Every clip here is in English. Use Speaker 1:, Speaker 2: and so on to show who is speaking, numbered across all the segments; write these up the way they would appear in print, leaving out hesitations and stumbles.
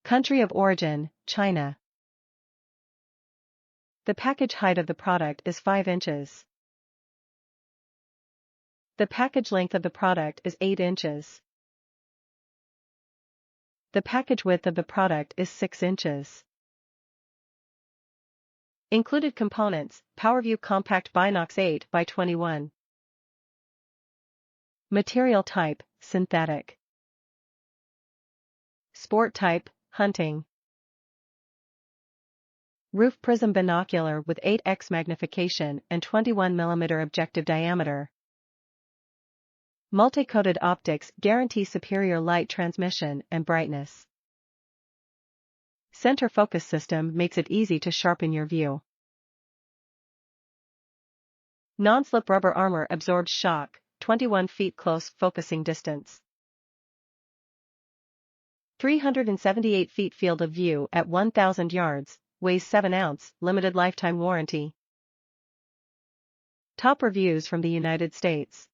Speaker 1: Country of origin, China. The package height of the product is 5 inches. The package length of the product is 8 inches. The package width of the product is 6 inches. Included components: Powerview Compact Binocs 8x21. Material type: synthetic. Sport type: hunting. Roof-prism binocular with 8x magnification and 21 mm objective diameter. Multicoated optics guarantee superior light transmission and brightness. Center focus system makes it easy to sharpen your view. Nonslip rubber armor absorbs shock, 21 feet close focusing distance. 378 feet field of view at 1,000 yards, weighs 7 ounce, limited lifetime warranty. Top reviews from the United States.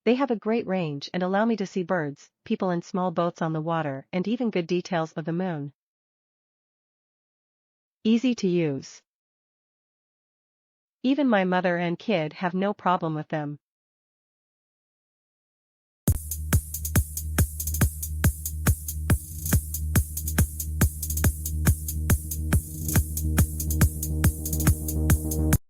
Speaker 1: They have a great range and allow me to see birds, people in small boats on the water and even good details of the moon. Easy to use. Even my mother and kid have no problem with them.